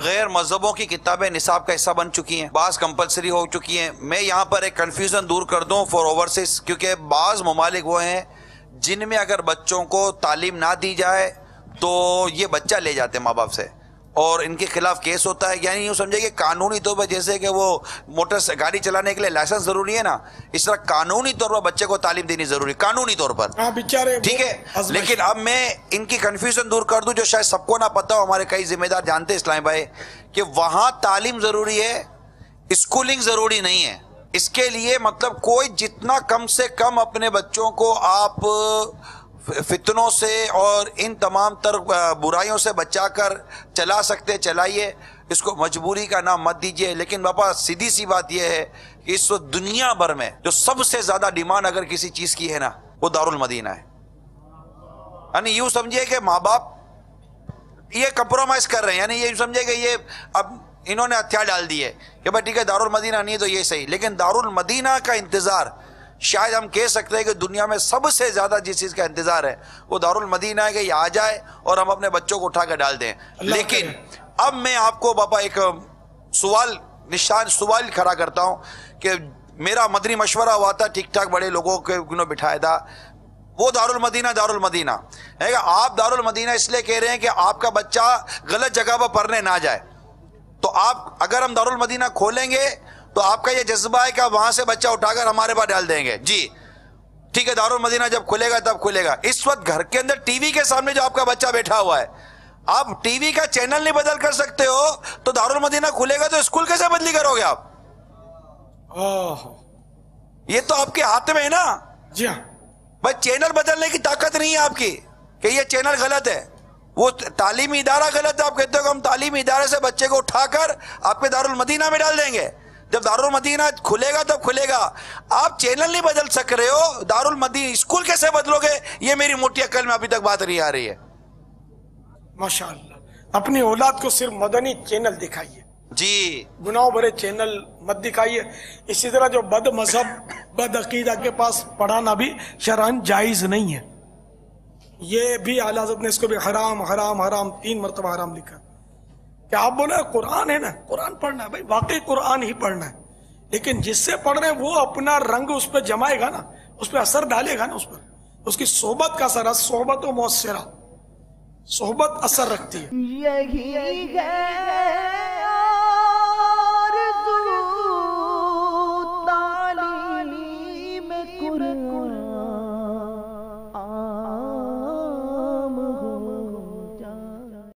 غیر مذہبوں کی کتابیں نصاب کا حصہ بن چکی ہیں، بعض کمپلسری ہو چکی ہیں۔ میں یہاں پر ایک کنفیوژن دور کر دوں فار اوورسیز، کیونکہ بعض ممالک وہ ہیں جن میں اگر بچوں کو تعلیم نہ دی جائے تو یہ بچہ لے جاتے ہیں ماں باپ سے، اور ان کے خلاف کیس ہوتا ہے۔ یعنی یوں سمجھے کہ قانونی طور پر جیسے کہ وہ موٹر سے گاڑی چلانے کے لیے لائسنس ضروری ہے نا، اس طرح قانونی طور پر بچے کو تعلیم دینی ضروری، قانونی طور پر، ٹھیک ہے۔ لیکن اب میں ان کی کنفیوژن دور کر دوں جو شاید سب کو نہ پتا ہو، ہمارے کئی ذمہ دار جانتے ہیں اسلامی بھائی، کہ وہاں تعلیم ضروری ہے، اسکولنگ ضروری نہیں ہے۔ اس کے لیے مطلب کوئی جتنا کم سے کم اپنے بچوں کو آپ فتنوں سے اور ان تمام تر برائیوں سے بچا کر چلا سکتے چلائیے، اس کو مجبوری کا نام مت دیجیے۔ لیکن باپا سیدھی سی بات یہ ہے کہ اس وقت دنیا بھر میں جو سب سے زیادہ ڈیمانڈ اگر کسی چیز کی ہے نا، وہ دارالمدینہ ہے۔ یعنی یوں سمجھیے کہ ماں باپ یہ کمپرومائز کر رہے ہیں، یعنی یہ سمجھے کہ یہ اب انہوں نے ہتھیار ڈال دیے کہ بھائی ٹھیک ہے دارالمدینہ نہیں تو یہ صحیح، لیکن دارالمدینہ کا انتظار شاید ہم کہہ سکتے ہیں کہ دنیا میں سب سے زیادہ جس چیز کا انتظار ہے وہ دارالمدینہ ہے کہ یہ آ جائے اور ہم اپنے بچوں کو اٹھا کر ڈال دیں۔ لیکن اب میں آپ کو باپا ایک سوال کھڑا کرتا ہوں کہ میرا مدنی مشورہ ہوا تھا، ٹھیک ٹھاک بڑے لوگوں کے بٹھایا تھا، وہ دارالمدینہ ہے گا۔ آپ دارالمدینہ اس لیے کہہ رہے ہیں کہ آپ کا بچہ غلط جگہ پر پڑھنے نہ جائے، تو آپ اگر ہم دارالمدینہ کھولیں گے تو آپ کا یہ جذبہ ہے کہ آپ وہاں سے بچہ اٹھا کر ہمارے پاس ڈال دیں گے، جی ٹھیک ہے دارالمدینہ جب کھلے گا تب کھلے گا۔ اس وقت گھر کے اندر ٹی وی کے سامنے جو آپ کا بچہ بیٹھا ہوا ہے، آپ ٹی وی کا چینل نہیں بدل کر سکتے ہو، تو دارالمدینہ کھلے گا تو اسکول کیسے بدلی کرو گے آپ؟ یہ تو آپ کے ہاتھ میں ہے نا۔ جی ہاں بھائی چینل بدلنے کی طاقت نہیں ہے آپ کی کہ یہ چینل غلط ہے، وہ تعلیمی ادارہ غلط ہے، آپ کہتے ہو کہ ہم تعلیمی ادارے سے بچے کو اٹھا کر آپ کے دارالمدینہ میں ڈال دیں گے، جب دارالمدینہ کھلے گا تب کھلے گا۔ آپ چینل نہیں بدل سک رہے ہو، دارالمدینہ اسکول کیسے بدلو گے؟ یہ میری موٹی عقل میں ابھی تک بات نہیں آ رہی ہے۔ ماشاءاللہ، اپنی اولاد کو صرف مدنی چینل دکھائیے، جی گناہ بھرے چینل مت دکھائیے۔ اسی طرح جو بد مذہب بد عقیدہ کے پاس پڑھانا بھی شرعاً جائز نہیں ہے، یہ بھی اعلیٰ حضرت نے اس کو بھی حرام حرام حرام 3 مرتبہ حرام لکھا۔ کہ آپ بولے قرآن ہے نا، قرآن پڑھنا ہے، بھائی واقعی قرآن ہی پڑھنا ہے، لیکن جس سے پڑھ رہے ہیں وہ اپنا رنگ اس پہ جمائے گا نا، اس پہ اثر ڈالے گا نا، اس پر اس کی صحبت کا اثر ہے، صحبت و مؤثرہ، صحبت اثر رکھتی ہے۔